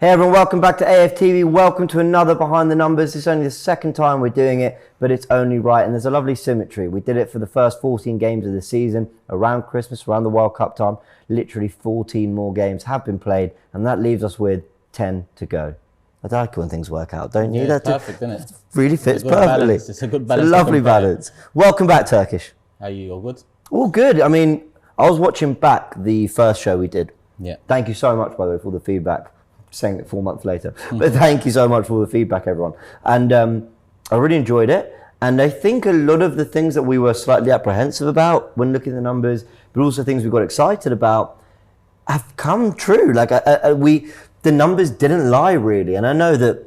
Hey everyone, welcome back to AFTV. Welcome to another Behind the Numbers. It's only the second time we're doing it, but it's only right. And there's a lovely symmetry. We did it for the first 14 games of the season, around Christmas, around the World Cup time. Literally 14 more games have been played, and that leaves us with 10 to go. I like when things work out, don't you? Yeah, it's perfect, isn't it? Really fits perfectly. It's a good balance. It's a lovely balance. Welcome back, Turkish. How are you? All good? All good. I mean, I was watching back the first show we did. Yeah. Thank you so much, by the way, for the feedback. Saying it 4 months later, but thank you so much for the feedback, everyone. And I really enjoyed it. And I think a lot of the things that we were slightly apprehensive about when looking at the numbers, but also things we got excited about, have come true. Like the numbers didn't lie really. And I know that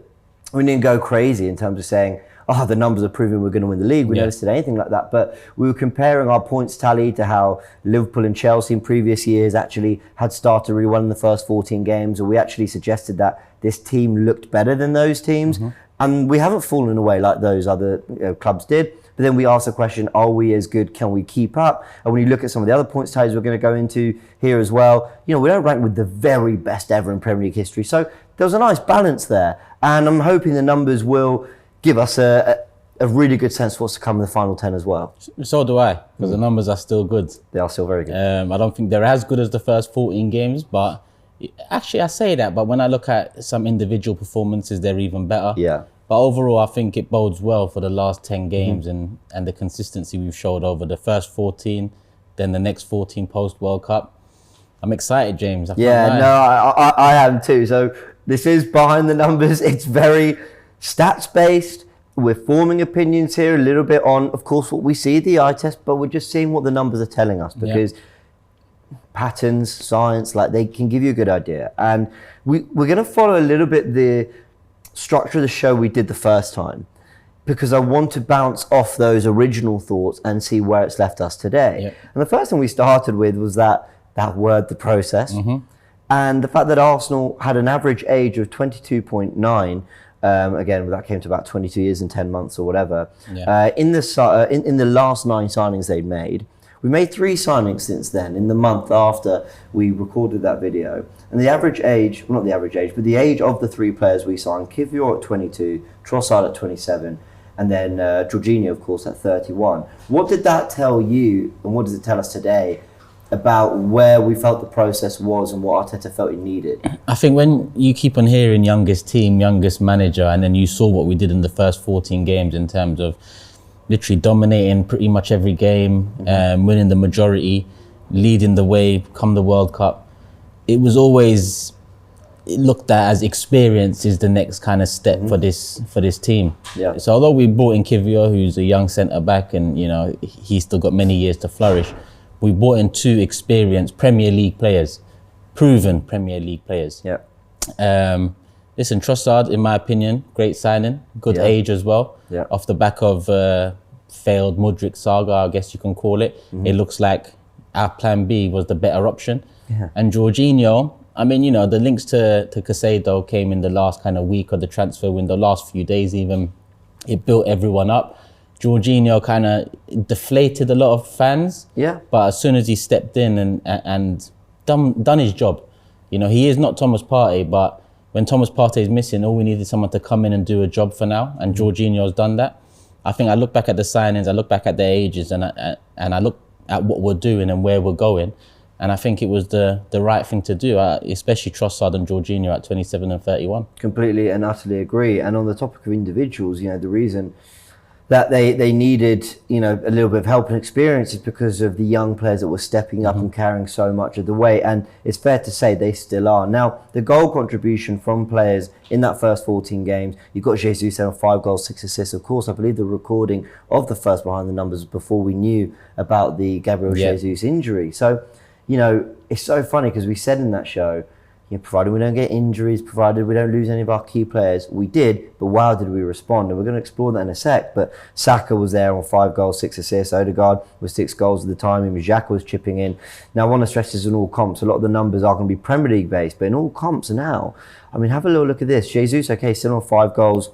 we didn't go crazy in terms of saying, oh, the numbers are proving we're going to win the league. We never said anything like that. But we were comparing our points tally to how Liverpool and Chelsea in previous years actually had started really well in the first 14 games. And we actually suggested that this team looked better than those teams. And we haven't fallen away like those other clubs did. But then we asked the question, are we as good? Can we keep up? And when you look at some of the other points tallies we're going to go into here as well, we don't rank with the very best ever in Premier League history. So there was a nice balance there. And I'm hoping the numbers will give us a really good sense of what's to come in the final 10 as well. So do I, because the numbers are still good. They are still very good. I don't think they're as good as the first 14 games, but actually I say that, but when I look at some individual performances, they're even better. Yeah. But overall, I think it bodes well for the last 10 games and the consistency we've showed over the first 14, then the next 14 post-World Cup. I'm excited, James. I am too. So this is Behind the Numbers. It's very stats-based. We're forming opinions here a little bit on, of course, what we see, the eye test, but we're just seeing what the numbers are telling us because patterns, science, like they can give you a good idea. And we're going to follow a little bit the structure of the show we did the first time because I want to bounce off those original thoughts and see where it's left us today. And the first thing we started with was that word, the process, and the fact that Arsenal had an average age of 22.9. Again, that came to about 22 years and 10 months or whatever. In the last 9 signings they'd made, we made 3 signings since then in the month after we recorded that video. And the average age, well, not the average age, but the age of the 3 players we signed, Kivior at 22, Trossard at 27, and then Jorginho, of course, at 31. What did that tell you, and what does it tell us today about where we felt the process was and what Arteta felt he needed? I think when you keep on hearing youngest team, youngest manager, and then you saw what we did in the first 14 games in terms of literally dominating pretty much every game, winning the majority, leading the way come the World Cup, it was always looked at as experience is the next kind of step for this team. So although we brought in Kivior, who's a young centre-back, and he's still got many years to flourish, we brought in 2 experienced Premier League players, proven Premier League players. Listen, Trossard, in my opinion, great signing, good age as well. Off the back of failed Mudryk saga, I guess you can call it. It looks like our plan B was the better option. And Jorginho, I mean, the links to Caicedo came in the last kind of week of the transfer window, last few days even. It built everyone up. Jorginho kind of deflated a lot of fans. But as soon as he stepped in and done his job, he is not Thomas Partey, but when Thomas Partey is missing, all we need is someone to come in and do a job for now, and Jorginho's done that. I think I look back at the signings, I look back at their ages, and I look at what we're doing and where we're going, and I think it was the right thing to do, especially Trossard and Jorginho at 27 and 31. Completely and utterly agree. And on the topic of individuals, the reason that they needed, a little bit of help and experience is because of the young players that were stepping up and carrying so much of the weight. And it's fair to say they still are. Now, the goal contribution from players in that first 14 games, you've got Jesus on 5 goals, 6 assists. Of course, I believe the recording of the first Behind the Numbers before we knew about the Gabriel Jesus injury. So, it's so funny because we said in that show, provided we don't get injuries, provided we don't lose any of our key players, we did, but wow, did we respond? And we're going to explore that in a sec. But Saka was there on 5 goals, 6 assists. Odegaard was 6 goals at the time. Even Xhaka was chipping in. Now, I want to stress this in all comps. A lot of the numbers are going to be Premier League based, but in all comps now, I mean, have a little look at this. Jesus, okay, still on 5 goals,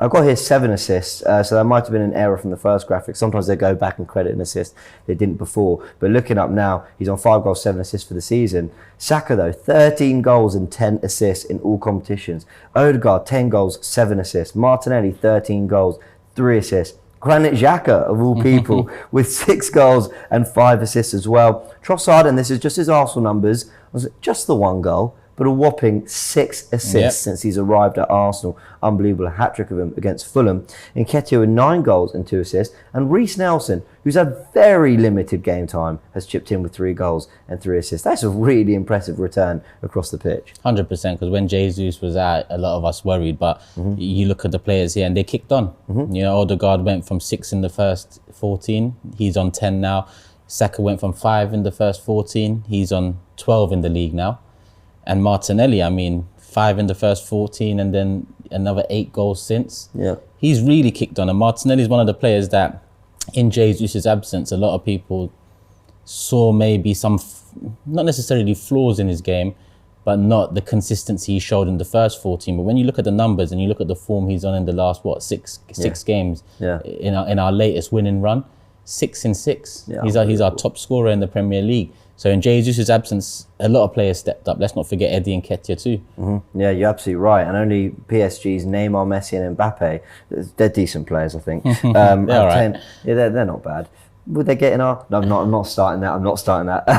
I've got here 7 assists, so that might have been an error from the first graphic. Sometimes they go back and credit an assist they didn't before. But looking up now, he's on 5 goals, 7 assists for the season. Saka, though, 13 goals and 10 assists in all competitions. Odegaard, 10 goals, 7 assists. Martinelli, 13 goals, 3 assists. Granit Xhaka, of all people, with 6 goals and 5 assists as well. Trossard, and this is just his Arsenal numbers, was just the 1 goal, but a whopping 6 assists since he's arrived at Arsenal. Unbelievable, a hat-trick of him against Fulham. Nketiah with 9 goals and 2 assists. And Reece Nelson, who's had very limited game time, has chipped in with 3 goals and 3 assists. That's a really impressive return across the pitch. 100%, because when Jesus was out, a lot of us worried, but you look at the players here and they kicked on. You know, Odegaard went from 6 in the first 14, he's on 10 now. Saka went from 5 in the first 14, he's on 12 in the league now. And Martinelli, I mean, 5 in the first 14 and then another 8 goals since. Yeah. He's really kicked on. And Martinelli is one of the players that, in Jesus' absence, a lot of people saw maybe some, not necessarily flaws in his game, but not the consistency he showed in the first 14. But when you look at the numbers and you look at the form he's on in the last, six games, in our latest winning run, 6 in 6. Yeah, he's our top scorer in the Premier League. So in Jesus' absence, a lot of players stepped up. Let's not forget Eddie Nketiah too. Yeah, you're absolutely right. And only PSG's Neymar, Messi and Mbappe, they're decent players, I think. They're all right. They're not bad. Would they get in our... No, I'm not starting that.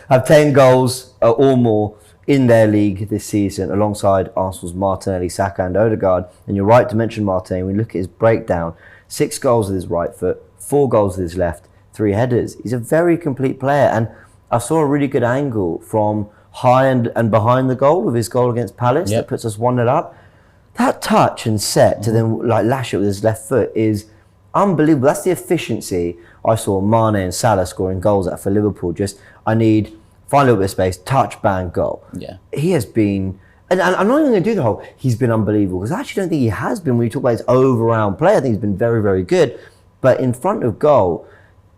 Have 10 goals or more in their league this season, alongside Arsenal's Martinelli, Saka and Odegaard. And you're right to mention Martinelli. When we look at his breakdown, 6 goals with his right foot, 4 goals with his left, 3 headers. He's a very complete player. And I saw a really good angle from high and behind the goal with his goal against Palace that puts us 1-0 up. That touch and set to then like lash it with his left foot is unbelievable. That's the efficiency I saw Mane and Salah scoring goals at for Liverpool. Just, I need, find a little bit of space, touch, bang, goal. Yeah. He has been, and I'm not even going to do the whole, he's been unbelievable, because I actually don't think he has been. When you talk about his over-round play, I think he's been very, very good. But in front of goal,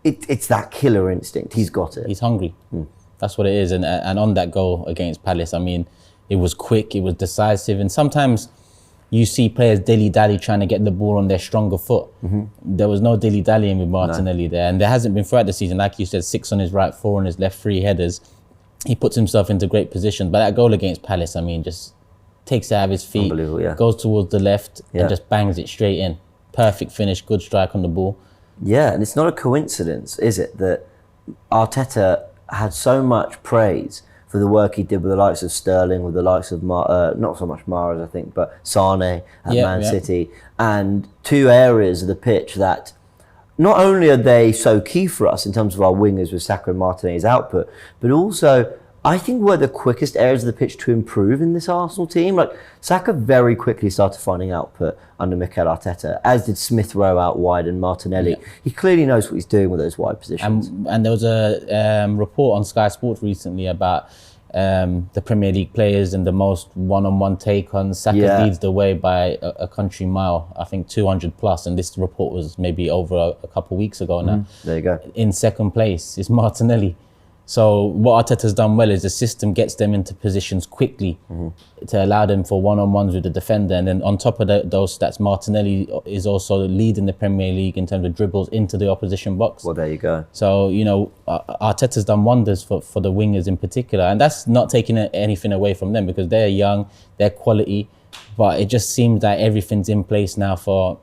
it's that killer instinct. He's got it. He's hungry. That's what it is. And on that goal against Palace, I mean, it was quick, it was decisive. And sometimes you see players dilly-dally trying to get the ball on their stronger foot. There was no dilly-dallying with Martinelli there. And there hasn't been throughout the season. Like you said, 6 on his right, 4 on his left, 3 headers. He puts himself into great position. But that goal against Palace, I mean, just takes it out of his feet, goes towards the left and just bangs it straight in. Perfect finish, good strike on the ball. Yeah, and it's not a coincidence, is it, that Arteta had so much praise for the work he did with the likes of Sterling, with the likes of, not so much Mahrez, I think, but Sane at Man City, and 2 areas of the pitch that not only are they so key for us in terms of our wingers with Saka and Martinelli's output, but also I think were the quickest areas of the pitch to improve in this Arsenal team. Like, Saka very quickly started finding output under Mikel Arteta, as did Smith Rowe out wide and Martinelli. He clearly knows what he's doing with those wide positions. And there was a report on Sky Sports recently about the Premier League players and the most one-on-one take on. Saka leads the way by a country mile, I think 200 plus, and this report was maybe over a couple of weeks ago now. There you go. In second place is Martinelli. So what Arteta's done well is the system gets them into positions quickly to allow them for one-on-ones with the defender. And then on top of those stats, Martinelli is also leading the Premier League in terms of dribbles into the opposition box. Well, there you go. So, you know, Arteta's done wonders for the wingers in particular. And that's not taking anything away from them, because they're young, they're quality. But it just seems that everything's in place now for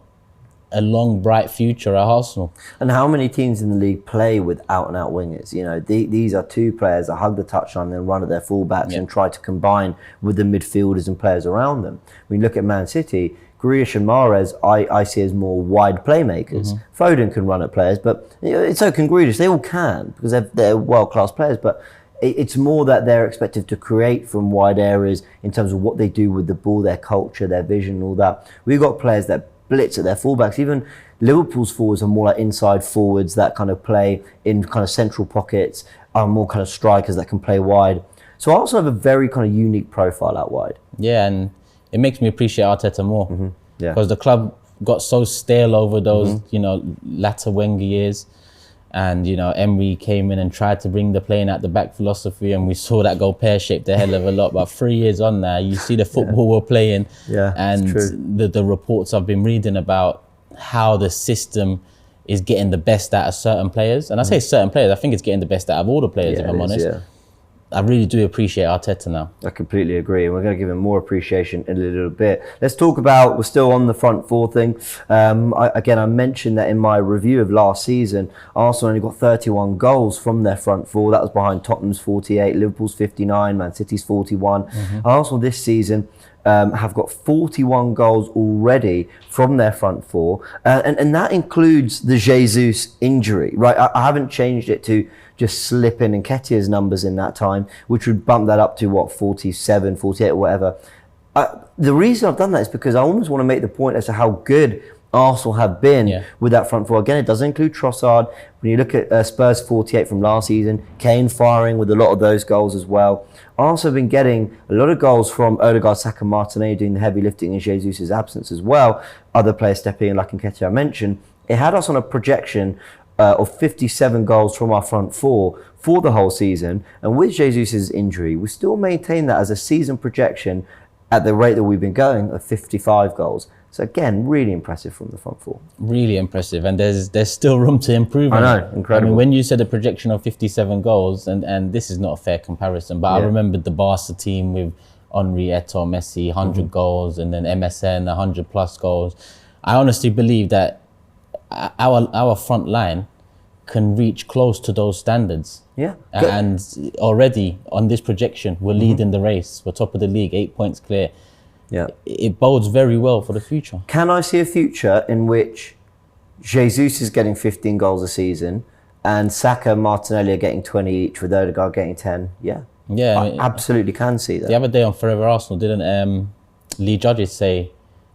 a long, bright future at Arsenal. And how many teams in the league play with out-and-out wingers? You know, these are 2 players that hug the touchline and then run at their fullbacks and try to combine with the midfielders and players around them. When you look at Man City, Grealish and Mahrez, I see as more wide playmakers. Foden can run at players, but so can Grealish. They all can, because they're world-class players, but it's more that they're expected to create from wide areas in terms of what they do with the ball, their culture, their vision, all that. We've got players that blitz at their fullbacks. Even Liverpool's forwards are more like inside forwards that kind of play in kind of central pockets, are more kind of strikers that can play wide. So I also have a very kind of unique profile out wide. Yeah, and it makes me appreciate Arteta more. Because the club got so stale over those, you know, latter Wenger years. And, you know, Emery came in and tried to bring the playing at the back philosophy, and we saw that go pear-shaped a hell of a lot. But 3 years on now, you see the football we're playing, and the reports I've been reading about how the system is getting the best out of certain players. And I say certain players, I think it's getting the best out of all the players, if I'm honest. I really do appreciate Arteta now. I completely agree. And we're going to give him more appreciation in a little bit. Let's talk about, we're still on the front four thing. I mentioned that in my review of last season, Arsenal only got 31 goals from their front four. That was behind Tottenham's 48, Liverpool's 59, Man City's 41. Arsenal this season have got 41 goals already from their front four. And that includes the Jesus injury, right? I haven't changed it to just slip in Nketiah's numbers in that time, which would bump that up to, what, 47, 48 or whatever. The reason I've done that is because I almost want to make the point as to how good Arsenal have been with that front four. Again, it does include Trossard. When you look at Spurs 48 from last season, Kane firing with a lot of those goals as well. Arsenal have been getting a lot of goals from Odegaard, Saka, Martinelli doing the heavy lifting in Jesus' absence as well. Other players stepping in, like Nketiah I mentioned. It had us on a projection of 57 goals from our front four for the whole season. And with Jesus' injury, we still maintain that as a season projection at the rate that we've been going of 55 goals. So again, really impressive from the front four. Really impressive, and there's still room to improve. I know, incredible. I mean, when you said a projection of 57 goals, and this is not a fair comparison, but I remembered the Barca team with Henry, Eto'o, Messi, 100 goals, and then MSN, 100 plus goals. I honestly believe that our front line can reach close to those standards. And already on this projection, we're leading the race. We're top of the league, 8 points clear. It bodes very well for the future. Can I see a future in which Jesus is getting 15 goals a season and Saka and Martinelli are getting 20 each, with Odegaard getting 10? I absolutely can see that. The other day on Forever Arsenal, didn't Lee Judges say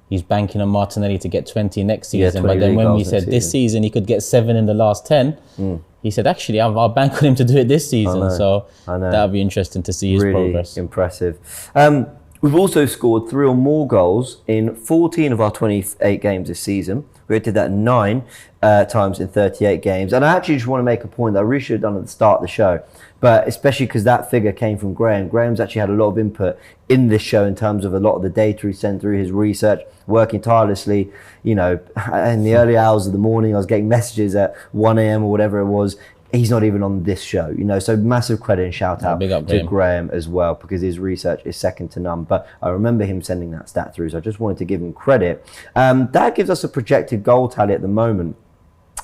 he's banking on Martinelli to get 20 next season? But then when we said this season he could get 7 in the last 10, he said, actually, I'll bank on him to do it this season. So that'll be interesting to see his progress. Impressive. We've also scored 3 or more goals in 14 of our 28 games this season. We did that 9 times in 38 games. And I actually just want to make a point that I really should have done at the start of the show, but especially because that figure came from Graham. Graham's actually had a lot of input in this show in terms of a lot of the data he sent through, his research, working tirelessly. You know, in the early hours of the morning, I was getting messages at 1 a.m. or whatever it was. He's not even on this show, you know, so massive credit and shout out to Graham as well, because his research is second to none. But I remember him sending that stat through, so I just wanted to give him credit. That gives us a projected goal tally at the moment.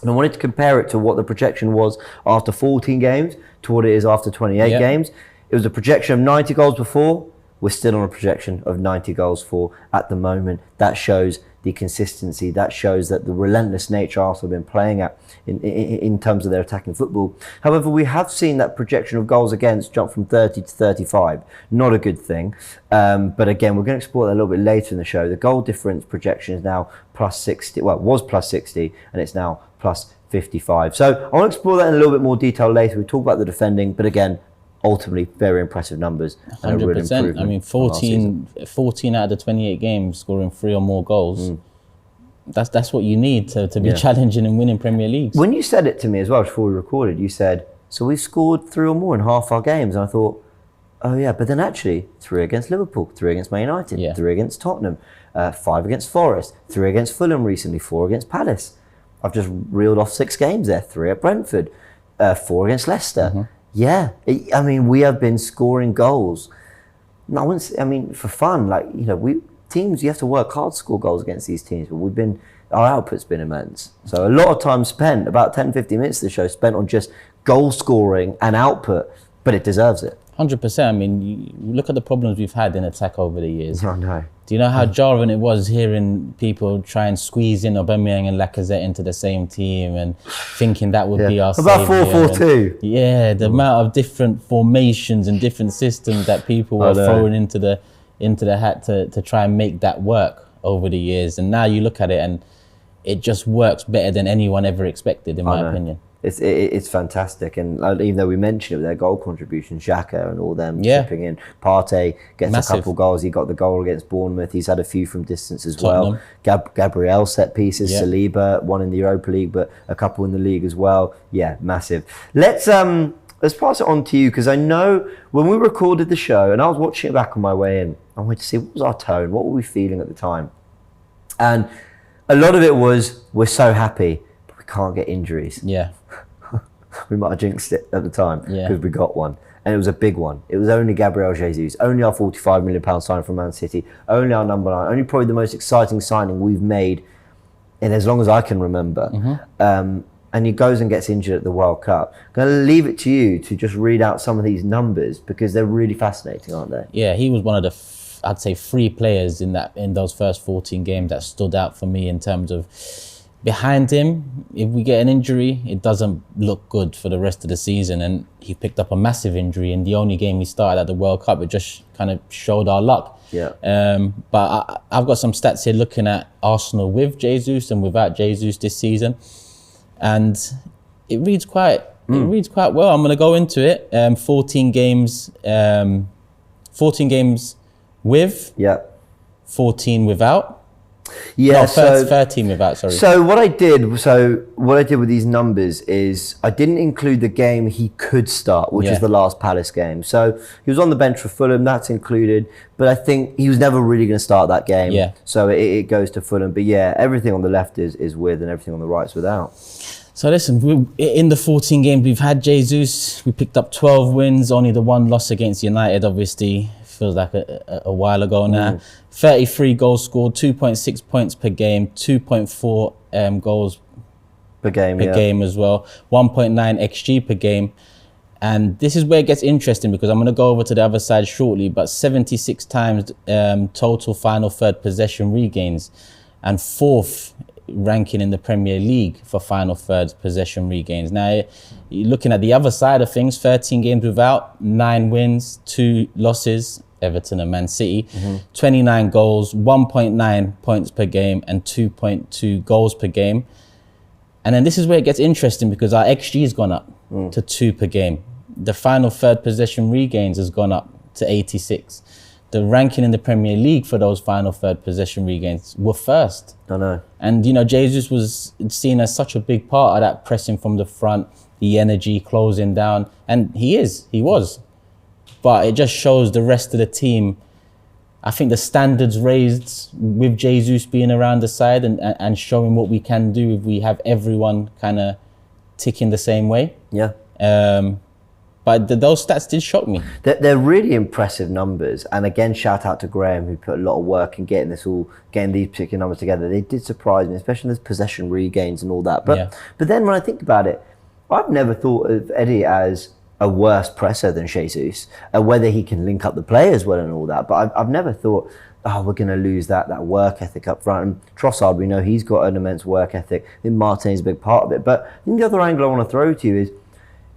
And I wanted to compare it to what the projection was after 14 games to what it is after 28 games. It was a projection of 90 goals before. We're still on a projection of 90 goals for at the moment. That shows the consistency. That shows that the relentless nature Arsenal have been playing at in terms of their attacking football. However, we have seen that projection of goals against jump from 30 to 35. Not a good thing. But again, we're going to explore that a little bit later in the show. The goal difference projection is now plus 60. Well, it was plus 60 and it's now plus 55. So I want to explore that in a little bit more detail later. We talk about the defending, but again, ultimately very impressive numbers. 100%. I mean, 14 out of the 28 games scoring 3 or more goals. That's what you need to be challenging and winning Premier Leagues. When you said it to me as well before we recorded, you said, so we've scored 3 or more in half our games. And I thought, oh yeah, but then actually 3 against Liverpool, 3 against Man United, 3 against Tottenham, 5 against Forest, 3 against Fulham recently, 4 against Palace. I've just reeled off 6 games there, 3 at Brentford, 4 against Leicester. I mean, we have been scoring goals. I wouldn't say, I mean, for fun, like, you know, teams, you have to work hard to score goals against these teams, but our output's been immense. So a lot of time spent, about 10, 15 minutes of the show, spent on just goal scoring and output, but it deserves it. 100%. I mean, you look at the problems we've had in attack over the years. I know. Do you know how jarring it was hearing people try and squeeze in Aubameyang and Lacazette into the same team and thinking that would be our about 4-4-2. Yeah, the amount of different formations and different systems that people were throwing into the hat to try and make that work over the years. And now you look at it and it just works better than anyone ever expected, in my opinion. It's fantastic, and even though we mentioned it with their goal contribution, Xhaka and all them chipping in. Partey gets Massive. a couple goals. He got the goal against Bournemouth. He's had a few from distance as Tottenham. well. Gabriel set pieces. Yeah. Saliba, one in the Europa League, but a couple in the league as well. Yeah, massive. Let's pass it on to you, because I know when we recorded the show, and I was watching it back on my way in, I wanted to see what was our tone, what were we feeling at the time, and a lot of it was, we're so happy, but we can't get injuries. Yeah. We might have jinxed it at the time Yeah. because we got one. And it was a big one. It was only Gabriel Jesus, only our £45 million signing from Man City, only our number 9, only probably the most exciting signing we've made in as long as I can remember. And he goes and gets injured at the World Cup. I'm going to leave it to you to just read out some of these numbers, because they're really fascinating, aren't they? Yeah, he was one of the, I'd say, 3 players in those first 14 games that stood out for me in terms of, behind him, if we get an injury, it doesn't look good for the rest of the season. And he picked up a massive injury in the only game he started at the World Cup. It just kind of showed our luck. Yeah. But I've got some stats here looking at Arsenal with Jesus and without Jesus this season, and it reads quite well. I'm going to go into it. 14 games with, Yeah. 14 without. Yeah, No, so 13 without, sorry. So what I did with these numbers is I didn't include the game he could start, which is the last Palace game. So he was on the bench for Fulham, that's included, but I think he was never really going to start that game. Yeah. So it goes to Fulham. But yeah, everything on the left is with, and everything on the right is without. So listen, in the 14 games we've had Jesus, we picked up 12 wins, only the 1 loss against United, obviously. Feels like a while ago now. 33 goals scored, 2.6 points per game, 2.4 goals Per game, per game as well, 1.9 XG per game. And this is where it gets interesting, because I'm going to go over to the other side shortly, but 76 times total final third possession regains, and 4th ranking in the Premier League for final third possession regains. Now, you're looking at the other side of things, 13 games without, 9 wins, 2 losses, Everton and Man City, 29 goals, 1.9 points per game, and 2.2 goals per game. And then this is where it gets interesting, because our XG has gone up to 2 per game. The final third possession regains has gone up to 86. The ranking in the Premier League for those final third possession regains were first. I know. And, Jesus was seen as such a big part of that pressing from the front, the energy, closing down. And he was. But it just shows the rest of the team, I think the standards raised with Jesus being around the side and showing what we can do if we have everyone kind of ticking the same way. Yeah. But those stats did shock me. They're really impressive numbers. And again, shout out to Graham, who put a lot of work in getting these particular numbers together. They did surprise me, especially those possession regains and all that. But then when I think about it, I've never thought of Eddie as a worse presser than Jesus, whether he can link up the players well and all that. But I've never thought, we're going to lose that work ethic up front. And Trossard, we know he's got an immense work ethic. I think Martin's a big part of it. But I think the other angle I want to throw to you is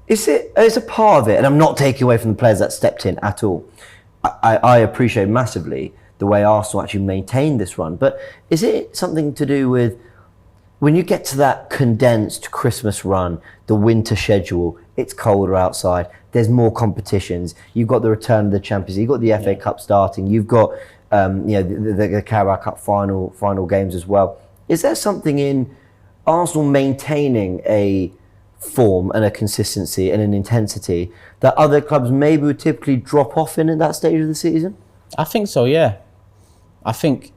it's a part of it, and I'm not taking away from the players that stepped in at all. I appreciate massively the way Arsenal actually maintained this run. But is it something to do with when you get to that condensed Christmas run, the winter schedule, it's colder outside, there's more competitions, you've got the return of the Champions League, you've got the FA Cup starting, you've got the Carabao Cup final games as well. Is there something in Arsenal maintaining a form and a consistency and an intensity that other clubs maybe would typically drop off in at that stage of the season? I think so, yeah. I think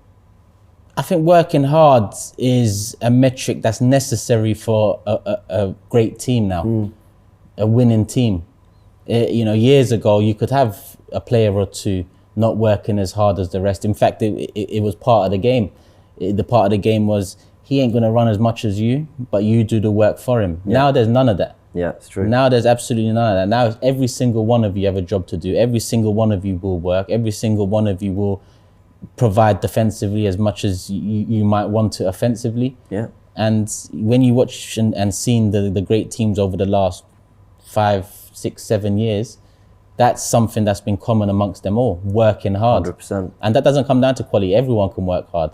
working hard is a metric that's necessary for a great team now, a winning team. Years ago, you could have a player or two not working as hard as the rest. In fact, it was part of the game. The part of the game was, he ain't going to run as much as you, but you do the work for him. Yeah. Now there's none of that. Yeah, it's true. Now there's absolutely none of that. Now every single one of you have a job to do. Every single one of you will work. Every single one of you will provide defensively as much as you might want to offensively. Yeah. And when you watch and seen the great teams over the last 5, 6, 7 years, that's something that's been common amongst them all, working hard. 100%. And that doesn't come down to quality. Everyone can work hard.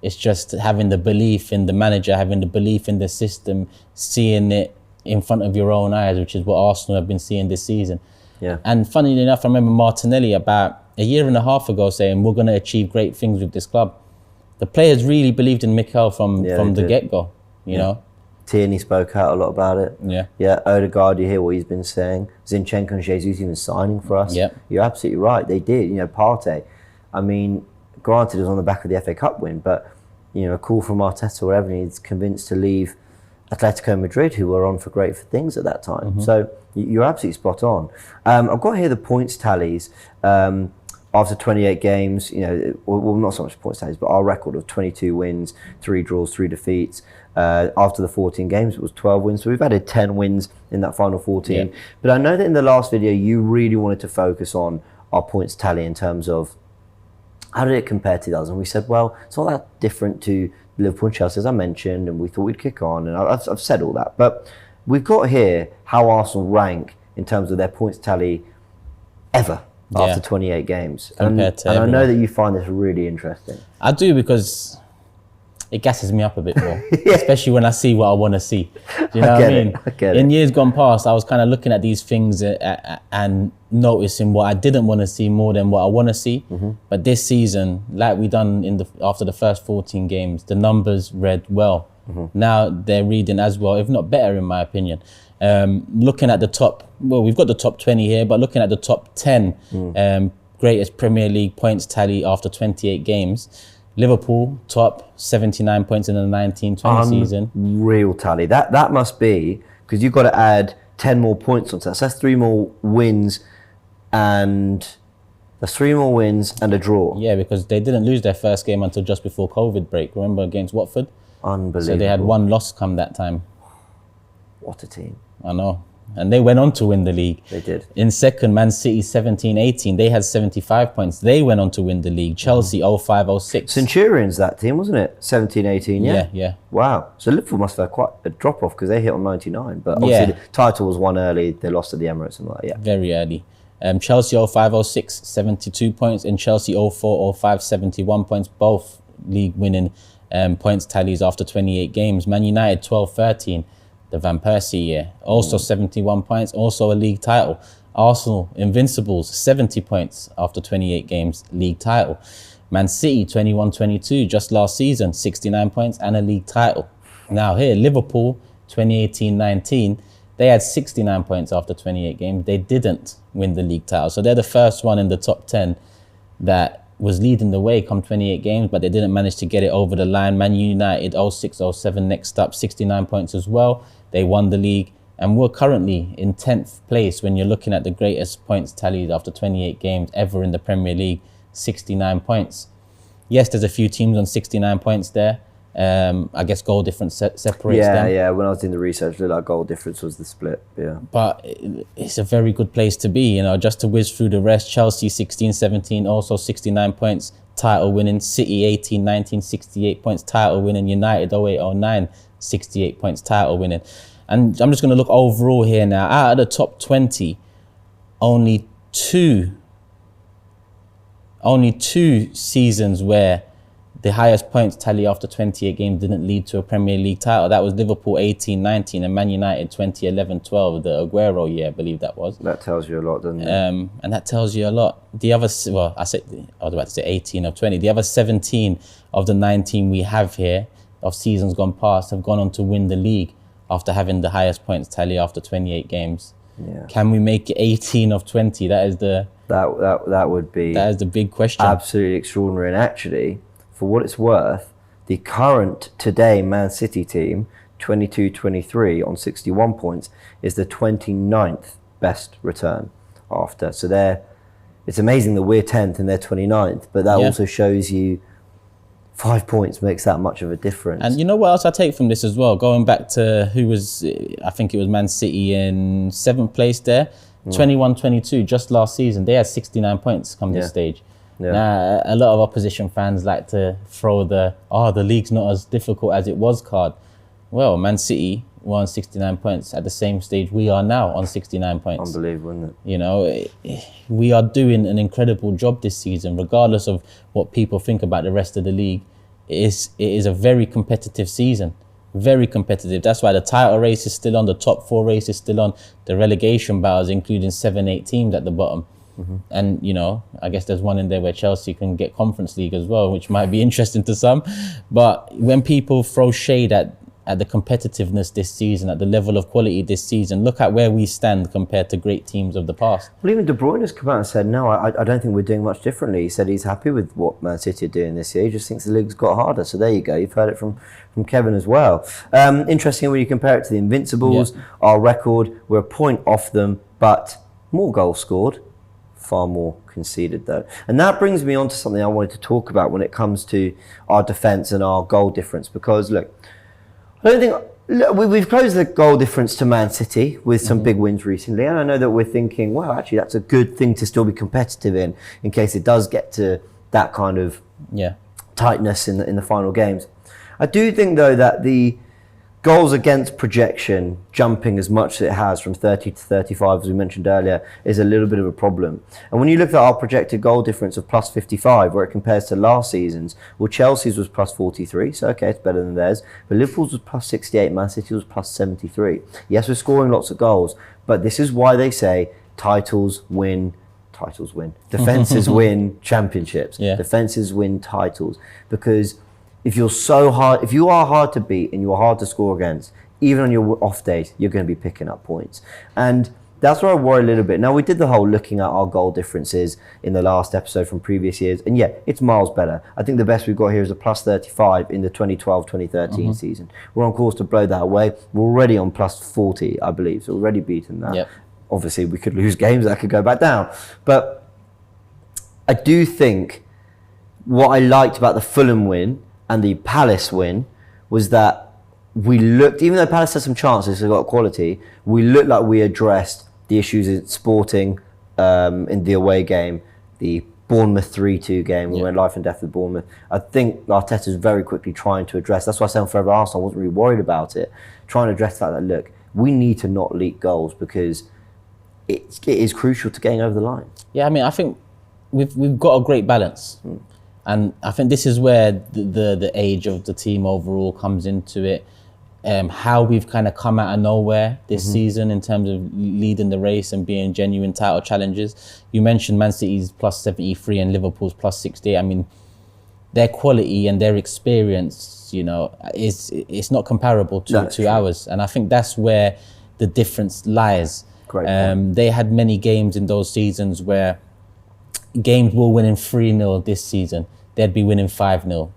It's just having the belief in the manager, having the belief in the system, seeing it in front of your own eyes, which is what Arsenal have been seeing this season. Yeah. And funnily enough, I remember Martinelli about a year and a half ago saying, we're going to achieve great things with this club. The players really believed in Mikel from the get-go, you know. Tierney spoke out a lot about it. Yeah. Yeah, Odegaard, you hear what he's been saying. Zinchenko and Jesus even signing for us. Yeah. You're absolutely right. They did. You know, Partey. I mean, granted, it was on the back of the FA Cup win, but, you know, a call from Arteta or whatever, he's convinced to leave Atletico Madrid, who were on for great things at that time. Mm-hmm. So you're absolutely spot on. I've got here the points tallies. After 28 games, you know, well, not so much points tallies, but our record of 22 wins, 3 draws, 3 defeats. After the 14 games, it was 12 wins. So we've added 10 wins in that final 14. Yeah. But I know that in the last video, you really wanted to focus on our points tally in terms of how did it compare to the others? And we said, well, it's not that different to Liverpool and Chelsea, as I mentioned, and we thought we'd kick on. And I've said all that. But we've got here how Arsenal rank in terms of their points tally ever. After 28 games. And I know that you find this really interesting. I do, because it gasses me up a bit more, especially when I see what I want to see. Do you know what I mean? I get it. In years gone past, I was kind of looking at these things and noticing what I didn't want to see more than what I want to see. Mm-hmm. But this season, like we done after the first 14 games, the numbers read well. Mm-hmm. Now they're reading as well, if not better, in my opinion. Looking at the top, well, we've got the top 20 here, but looking at the top 10 greatest Premier League points tally after 28 games, Liverpool top 79 points in the 19-20 season. Real tally. That must be, because you've got to add 10 more points onto that. So that's 3 more wins and a draw. Yeah, because they didn't lose their first game until just before COVID break. Remember, against Watford? Unbelievable. So they had 1 loss come that time. What a team. I know. And they went on to win the league. They did. In second, Man City 17-18. They had 75 points. They went on to win the league. Chelsea 05-06. Centurions, that team, wasn't it? 17-18, yeah? Yeah. Wow. So Liverpool must have had quite a drop-off because they hit on 99. But obviously the title was won early. They lost to the Emirates and all that, yeah. Very early. Chelsea 05-06, 72 points. And Chelsea 04-05, 71 points. Both league winning points tallies after 28 games. Man United 12-13. The Van Persie year, also 71 points, also a league title. Arsenal, Invincibles, 70 points after 28 games, league title. Man City, 21-22, just last season, 69 points and a league title. Now here, Liverpool, 2018-19, they had 69 points after 28 games. They didn't win the league title. So they're the first one in the top 10 that was leading the way come 28 games, but they didn't manage to get it over the line. Man United, 06-07, next up, 69 points as well. They won the league, and we're currently in 10th place when you're looking at the greatest points tallied after 28 games ever in the Premier League, 69 points. Yes, there's a few teams on 69 points there. I guess goal difference separates them. Yeah. When I was doing the research, it looked like goal difference was the split. Yeah. But it's a very good place to be, you know, just to whiz through the rest. Chelsea 16-17, also 69 points, title winning. City 18-19, 68 points, title winning. United 08-09, 68 points, title winning. And I'm just going to look overall here now. Out of the top 20, only two seasons where the highest points tally after 28 games didn't lead to a Premier League title. That was Liverpool 18-19 and Man United 2011-12, the Aguero year, I believe that was. That tells you a lot, doesn't it? And that tells you a lot. The other, I was about to say 18 of 20. The other 17 of the 19 we have here of seasons gone past have gone on to win the league after having the highest points tally after 28 games. Yeah. Can we make it 18 of 20? That is the big question. Absolutely extraordinary. And actually, for what it's worth, the current today Man City team, 22-23 on 61 points, is the 29th best return after. So it's amazing that we're 10th and they're 29th, but that also shows you 5 points makes that much of a difference. And you know what else I take from this as well? Going back to who was, I think it was Man City in 7th place there, 21-22, just last season, they had 69 points come this stage. Yeah. Now, a lot of opposition fans like to throw the league's not as difficult as it was card. Well, Man City were on 69 points at the same stage we are now on 69 points. Unbelievable, isn't it? You know, we are doing an incredible job this season, regardless of what people think about the rest of the league. It is a very competitive season. Very competitive. That's why the title race is still on, the top 4 race is still on, the relegation battles, including 7-8 teams at the bottom. And, you know, I guess there's one in there where Chelsea can get Conference League as well, which might be interesting to some. But when people throw shade at the competitiveness this season, at the level of quality this season, look at where we stand compared to great teams of the past. Well, even De Bruyne has come out and said, no, I don't think we're doing much differently. He said he's happy with what Man City are doing this year. He just thinks the league's got harder. So there you go. You've heard it from Kevin as well. Interesting when you compare it to the Invincibles, our record, we're a point off them, but more goals scored, far more conceded though. And that brings me on to something I wanted to talk about when it comes to our defence and our goal difference. Because look, I don't think we've closed the goal difference to Man City with some big wins recently, and I know that we're thinking, well, actually that's a good thing to still be competitive in case it does get to that kind of tightness in the final games. I do think though that the goals against projection jumping as much as it has from 30 to 35, as we mentioned earlier, is a little bit of a problem. And when you look at our projected goal difference of plus 55, where it compares to last season's, well, Chelsea's was plus 43, so okay, it's better than theirs. But Liverpool's was plus 68, Man City was plus 73. Yes, we're scoring lots of goals, but this is why they say titles win, defences win championships, defences win titles, because if you are hard to beat and you're hard to score against, even on your off days, you're going to be picking up points. And that's where I worry a little bit. Now, we did the whole looking at our goal differences in the last episode from previous years, and yeah, it's miles better. I think the best we've got here is a plus 35 in the 2012-2013 season. We're on course to blow that away. We're already on plus 40, I believe, so we're already beaten that. Obviously, we could lose games, that could go back down. But I do think what I liked about the Fulham win and the Palace win was that we looked, even though Palace had some chances, they got quality, we looked like we addressed the issues in Sporting in the away game, the Bournemouth 3-2 game, we went life and death with Bournemouth. I think Arteta's very quickly trying to address, that's why I said on Forever Arsenal, I wasn't really worried about it, trying to address that look, we need to not leak goals because it is crucial to getting over the line. Yeah, I mean, I think we've got a great balance. And I think this is where the age of the team overall comes into it. How we've kind of come out of nowhere this season in terms of leading the race and being genuine title challengers. You mentioned Man City's plus 73 and Liverpool's plus 68. I mean, their quality and their experience, you know, it's not comparable to ours. And I think that's where the difference lies. They had many games in those seasons where games were winning 3-0 this season. They'd be winning 5-0,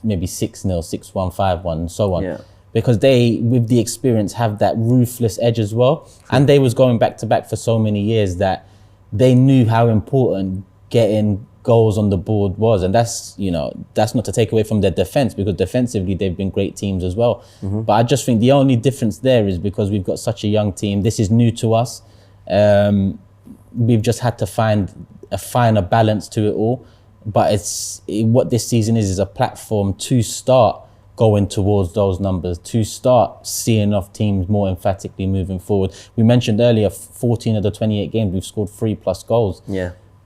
maybe 6-0, 6-1, 5-1, and so on. Because they, with the experience, have that ruthless edge as well. And they was going back to back for so many years that they knew how important getting goals on the board was. And that's, you know, that's not to take away from their defense, because defensively they've been great teams as well. But I just think the only difference there is because we've got such a young team. This is new to us. We've just had to find a finer balance to it all. But what this season is a platform to start going towards those numbers, to start seeing off teams more emphatically moving forward. We mentioned earlier, 14 of the 28 games, we've scored 3+ goals.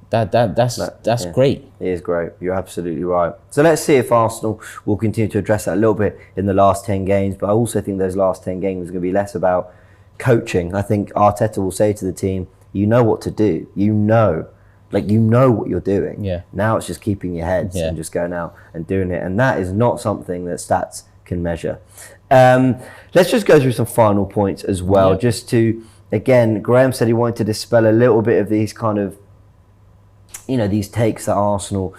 That's great. It is great. You're absolutely right. So let's see if Arsenal will continue to address that a little bit in the last 10 games. But I also think those last 10 games are going to be less about coaching. I think Arteta will say to the team, you know what to do. You know what you're doing. Now it's just keeping your heads and just going out and doing it. And that is not something that stats can measure. Let's just go through some final points as well. Just to, again, Graham said he wanted to dispel a little bit of these kind of, you know, these takes that Arsenal,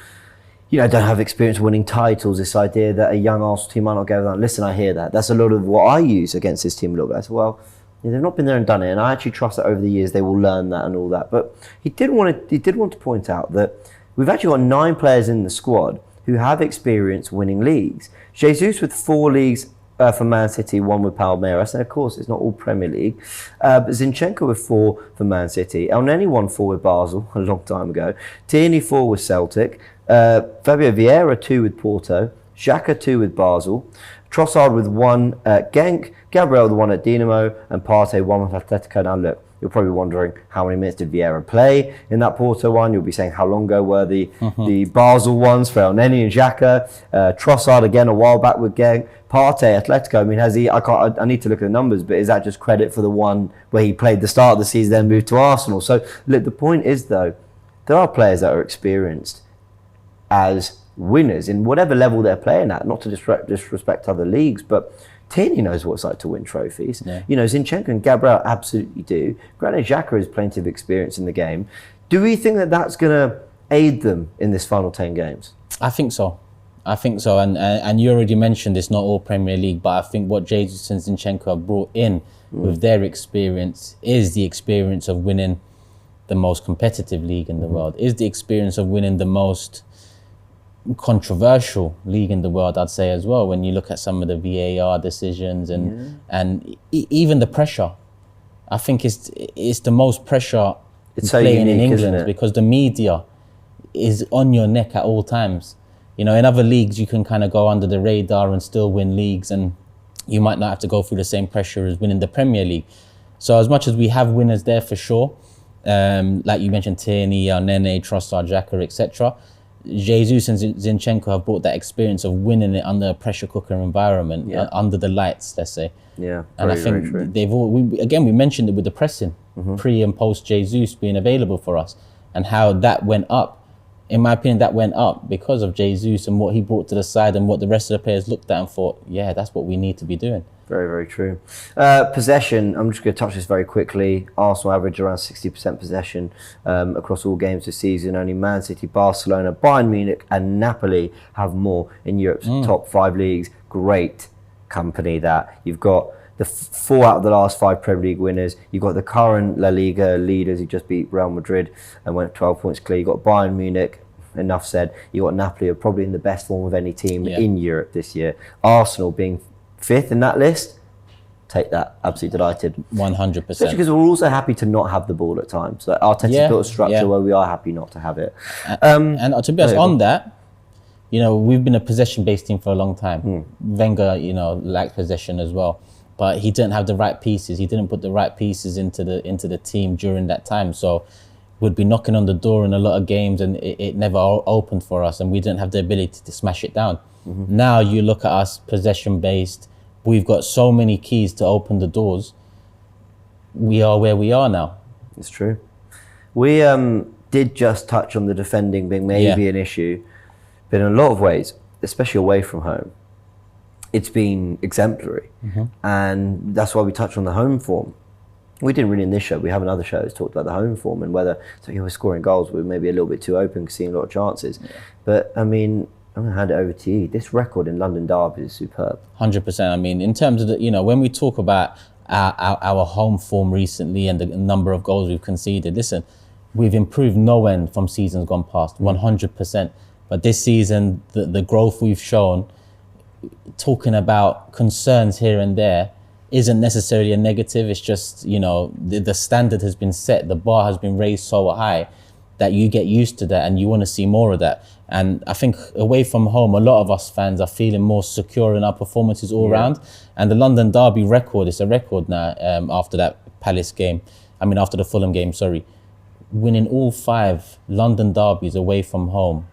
you know, don't have experience winning titles. This idea that a young Arsenal team might not go down. Listen, I hear that. That's a lot of what I use against this team a little bit. I said, well, they've not been there and done it, and I actually trust that over the years they will learn that and all that. But he did want to point out that we've actually got 9 players in the squad who have experience winning leagues. Jesus with 4 leagues for Man City, 1 with Palmeiras, and of course it's not all Premier League. But Zinchenko with 4 for Man City, El Neni won 4 with Basel a long time ago, Tierney 4 with Celtic, Fabio Vieira 2 with Porto, Xhaka 2 with Basel, Trossard with 1 at Genk, Gabriel the 1 at Dinamo, and Partey 1 with Atletico. Now look, you're probably wondering how many minutes did Vieira play in that Porto one. You'll be saying how long ago were the Basel ones for El Neni and Xhaka. Trossard again a while back with Genk. Partey, Atletico. I mean, has he? I need to look at the numbers, but is that just credit for the one where he played the start of the season, then moved to Arsenal? So look, the point is though, there are players that are experienced as winners in whatever level they're playing at. Not to disrespect other leagues, but Tierney knows what it's like to win trophies. Yeah. You know, Zinchenko and Gabriel absolutely do. Granted, Xhaka has plenty of experience in the game. Do we think that that's going to aid them in this final 10 games? I think so. And you already mentioned it's not all Premier League, but I think what Jesus and Zinchenko have brought in with their experience is the experience of winning the most competitive league in the world, is the experience of winning the most controversial league in the world, I'd say as well, when you look at some of the VAR decisions and even the pressure. I think it's the most pressure It's so playing in unique, isn't England it? because the media is on your neck at all times. You know, in other leagues you can kind of go under the radar and still win leagues, and you might not have to go through the same pressure as winning the Premier League. So as much as we have winners there for sure, like you mentioned, Tierney, Nene, Trossard, Xhaka, etc., Jesus and Zinchenko have brought that experience of winning it under a pressure cooker environment, under the lights, let's say. Yeah, and I think they've all, we mentioned it with the pressing, pre and post Jesus being available for us, and how that went up. In my opinion, that went up because of Jesus and what he brought to the side and what the rest of the players looked at and thought, yeah, that's what we need to be doing. Very, very true. Possession, I'm just going to touch this very quickly. Arsenal average around 60% possession across all games this season. Only Man City, Barcelona, Bayern Munich and Napoli have more in Europe's top 5 leagues. Great company that. You've got the 4 out of the last 5 Premier League winners. You've got the current La Liga leaders who just beat Real Madrid and went 12 points clear. You've got Bayern Munich. Enough said. You've got Napoli, who are probably in the best form of any team in Europe this year. Arsenal being 5th in that list, take that. Absolutely delighted. 100%. Especially because we're also happy to not have the ball at times. So Arteta's built a structure where we are happy not to have it. And to be honest, on that, you know, we've been a possession-based team for a long time. Wenger, you know, lacked possession as well, but he didn't have the right pieces. He didn't put the right pieces into the team during that time. So we'd be knocking on the door in a lot of games and it never opened for us, and we didn't have the ability to smash it down. Now you look at us, possession-based, we've got so many keys to open the doors. We are where we are now. It's true. We did just touch on the defending being maybe an issue, but in a lot of ways, especially away from home, it's been exemplary. And that's why we touched on the home form. We didn't really in this show. We have another show that's talked about the home form and whether we're scoring goals, we're maybe a little bit too open, seeing a lot of chances. But I mean, I'm going to hand it over to you. This record in London Derby is superb. 100%. I mean, in terms of you know, when we talk about our home form recently and the number of goals we've conceded, listen, we've improved no end from seasons gone past, 100%. But this season, the growth we've shown, talking about concerns here and there, isn't necessarily a negative. It's just, you know, the standard has been set, the bar has been raised so high that you get used to that and you want to see more of that. And I think away from home, a lot of us fans are feeling more secure in our performances all round. And the London Derby record, it's a record now after that Palace game. I mean, after the Fulham game, sorry. Winning all 5 London Derbies away from home,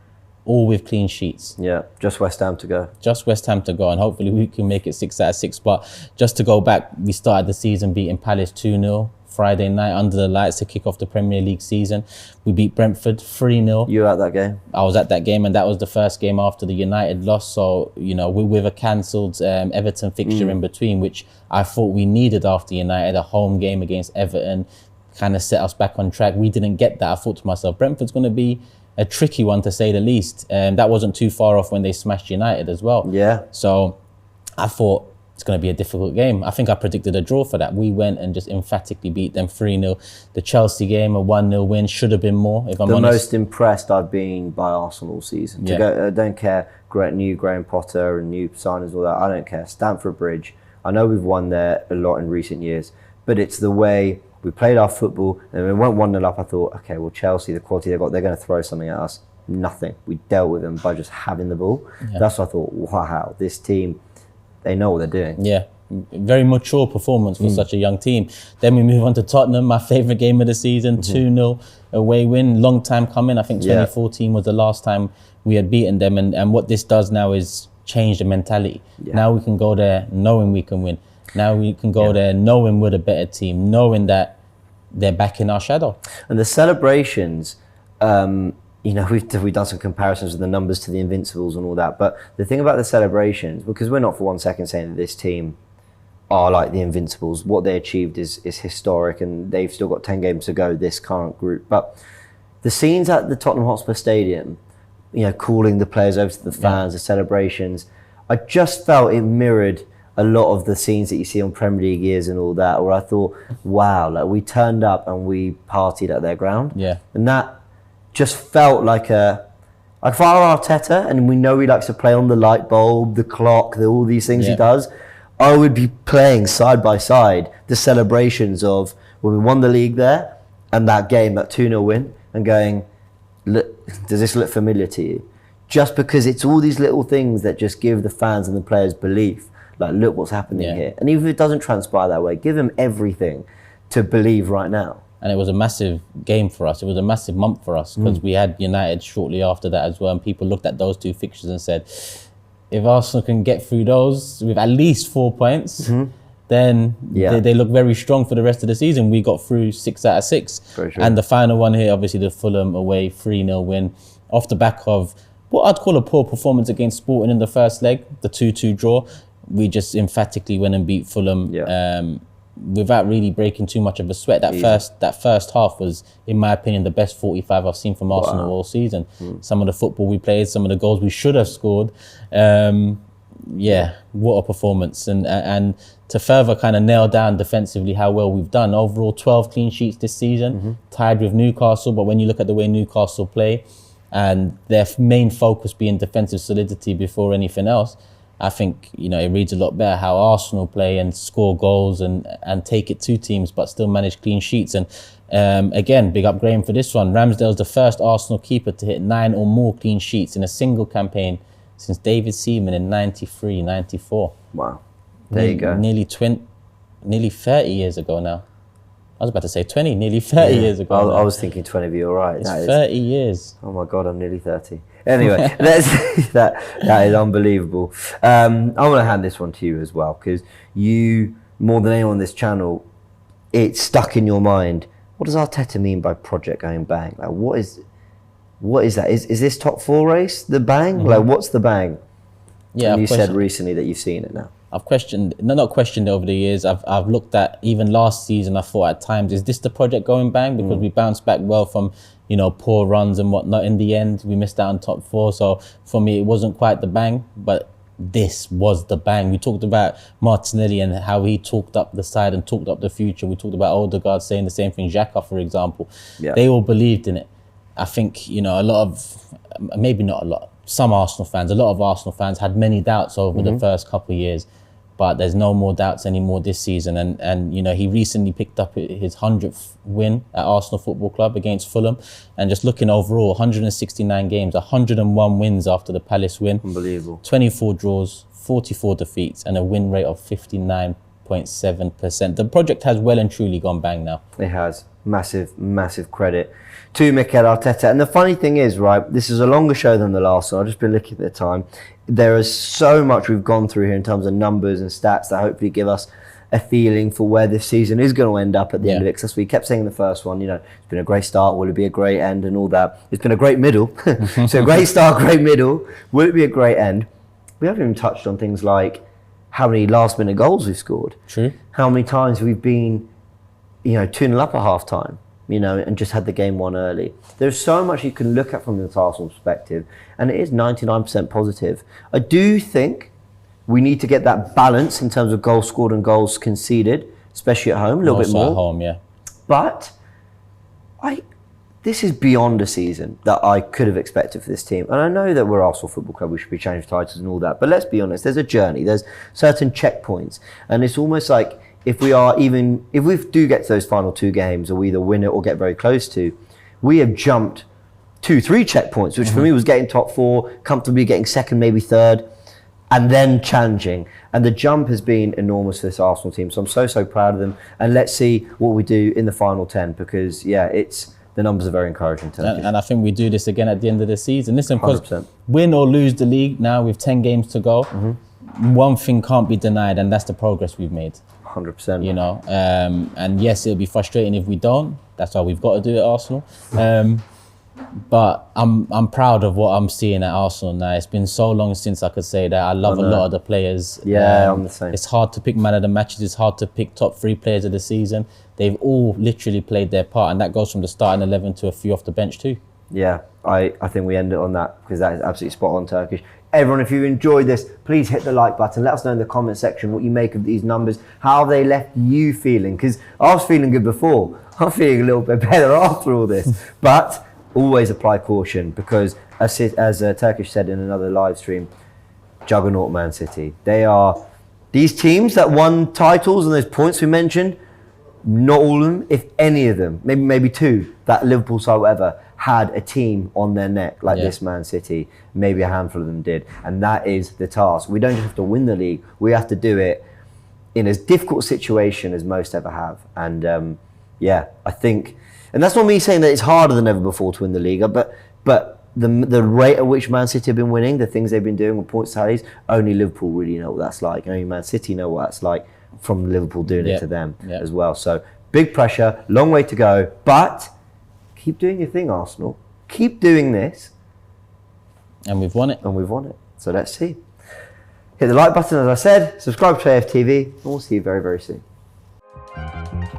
all with clean sheets. Yeah, just West Ham to go. Just West Ham to go, and hopefully we can make it 6 out of 6. But just to go back, we started the season beating Palace 2-0 Friday night under the lights to kick off the Premier League season. We beat Brentford 3-0. You were at that game? I was at that game, and that was the first game after the United loss. So, you know, with a cancelled Everton fixture in between, which I thought we needed after United, a home game against Everton, kind of set us back on track. We didn't get that. I thought to myself, Brentford's going to be a tricky one to say the least. That wasn't too far off when they smashed United as well. Yeah. So I thought it's going to be a difficult game. I think I predicted a draw for that. We went and just emphatically beat them 3-0. The Chelsea game, a 1-0 win, should have been more, if I'm honest. The most impressed I've been by Arsenal all season. To go, I don't care, new Graham Potter and new signers, all that. I don't care. Stamford Bridge. I know we've won there a lot in recent years, but it's the way we played our football, and we went 1-0 up. I thought, okay, well, Chelsea, the quality they've got, they're going to throw something at us. Nothing. We dealt with them by just having the ball. That's what I thought, wow, this team, they know what they're doing. Yeah, very mature performance for such a young team. Then we move on to Tottenham, my favourite game of the season, 2-0 away win, long time coming. I think 2014 was the last time we had beaten them, and what this does now is change the mentality. Now we can go there knowing we can win. Now we can go there knowing we're the better team, knowing that they're back in our shadow. And the celebrations, you know, we've done some comparisons with the numbers to the Invincibles and all that, but the thing about the celebrations, because we're not for one second saying that this team are like the Invincibles, what they achieved is historic, and they've still got 10 games to go, this current group. But the scenes at the Tottenham Hotspur Stadium, you know, calling the players over to the fans, the celebrations, I just felt it mirrored a lot of the scenes that you see on Premier League years and all that, where I thought, wow, like we turned up and we partied at their ground. Yeah. And that just felt like for Arteta, and we know he likes to play on the light bulb, the clock, all these things he does. I would be playing side by side the celebrations of when we won the league there and that game, that 2-0 win, and going, look, does this look familiar to you? Just because it's all these little things that just give the fans and the players belief. Like, look what's happening here. And even if it doesn't transpire that way, give them everything to believe right now. And it was a massive game for us. It was a massive month for us because we had United shortly after that as well. And people looked at those two fixtures and said, if Arsenal can get through those with at least 4 points, then they look very strong for the rest of the season. We got through 6 out of 6. For sure. And the final one here, obviously the Fulham away 3-0 win off the back of what I'd call a poor performance against Sporting in the first leg, the 2-2 draw. We just emphatically went and beat Fulham without really breaking too much of a sweat. That first half was, in my opinion, the best 45 I've seen from Arsenal all season. Some of the football we played, some of the goals we should have scored. What a performance. And to further kind of nail down defensively how well we've done, overall 12 clean sheets this season, tied with Newcastle. But when you look at the way Newcastle play and their main focus being defensive solidity before anything else, I think, you know, it reads a lot better how Arsenal play and score goals and take it to teams, but still manage clean sheets. And again, big up Graham for this one. Ramsdale's the first Arsenal keeper to hit 9 or more clean sheets in a single campaign since David Seaman in 93, 94. Wow. There you go. Nearly 30 years ago now. I was about to say 20, nearly 30 years ago. I was thinking 20, but you're right. It's 30 years. Oh my God, I'm nearly 30. Anyway, that is unbelievable. I want to hand this one to you as well, because you, more than anyone on this channel, it's stuck in your mind. What does Arteta mean by project going bang? Like, what is that? Is this top 4 race the bang? Like, what's the bang? Yeah, and you said recently that you've seen it now. I've not questioned it over the years. I've looked at, even last season, I thought at times, is this the project going bang? Because we bounced back well from, you know, poor runs and whatnot. In the end, we missed out on top 4. So for me, it wasn't quite the bang, but this was the bang. We talked about Martinelli and how he talked up the side and talked up the future. We talked about Odegaard saying the same thing, Xhaka, for example. They all believed in it. I think, you know, some Arsenal fans, a lot of Arsenal fans had many doubts over the first couple of years, but there's no more doubts anymore this season. And you know, he recently picked up his 100th win at Arsenal Football Club against Fulham. And just looking overall, 169 games, 101 wins after the Palace win. Unbelievable. 24 draws, 44 defeats, and a win rate of 59.7%. The project has well and truly gone bang now. It has. Massive, massive credit to Mikel Arteta. And the funny thing is, right, this is a longer show than the last one. I've just been looking at the time. There is so much we've gone through here in terms of numbers and stats that hopefully give us a feeling for where this season is going to end up at the end of it. Because we kept saying in the first one, you know, it's been a great start, will it be a great end and all that. It's been a great middle. So great start, great middle. Will it be a great end? We haven't even touched on things like how many last minute goals we've scored. True. How many times we've been, you know, 2-0 up at half time, you know, and just had the game won early. There's so much you can look at from the Arsenal perspective, and it is 99% positive. I do think we need to get that balance in terms of goals scored and goals conceded, especially at home, a little bit more. At home, yeah. But this is beyond a season that I could have expected for this team. And I know that we're Arsenal Football Club, we should be changing titles and all that, but let's be honest, there's a journey, there's certain checkpoints, and it's almost like, if we do get to those final 2 games, or we either win it or get very close to, we have jumped 2-3 checkpoints, which for me was getting top 4, comfortably getting second, maybe third. and then challenging. And the jump has been enormous for this Arsenal team. So I'm so proud of them. And let's see what we do in the final 10, because the numbers are very encouraging. And I think we do this again at the end of the season. Listen, because 100%. win or lose the league now with 10 games to go, one thing can't be denied, and that's the progress we've made. 100%. You know, and yes, it'll be frustrating if we don't. That's why we've got to do it at Arsenal. But I'm proud of what I'm seeing at Arsenal now. It's been so long since I could say that. I love a lot of the players. Yeah, I'm the same. It's hard to pick man of the matches. It's hard to pick top 3 players of the season. They've all literally played their part, and that goes from the starting 11 to a few off the bench too. Yeah, I think we end it on that, because that is absolutely spot on, Turkish. Everyone, if you enjoyed this, please hit the like button. Let us know in the comment section what you make of these numbers, how they left you feeling, because I was feeling good before. I'm feeling a little bit better after all this. But always apply caution, because as Turkish said in another live stream, juggernaut Man City. They are these teams that won titles and those points we mentioned. Not all of them, if any of them, maybe 2, that Liverpool side, whatever, had a team on their neck like this Man City. Maybe a handful of them did. And that is the task. We don't just have to win the league. We have to do it in as difficult a situation as most ever have. And I think, and that's not me saying that it's harder than ever before to win the league, but the rate at which Man City have been winning, the things they've been doing with points tallies, only Liverpool really know what that's like. Only Man City know what that's like, from Liverpool doing it to them as well. So big pressure, long way to go, but keep doing your thing, Arsenal. Keep doing this. And we've won it. So let's see. Hit the like button, as I said, subscribe to AFTV, and we'll see you very, very soon.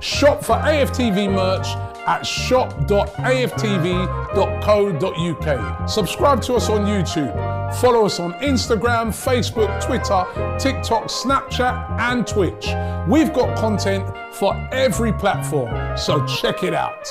Shop for AFTV merch at shop.aftv.co.uk. Subscribe to us on YouTube. Follow us on Instagram, Facebook, Twitter, TikTok, Snapchat, and Twitch. We've got content for every platform, so check it out.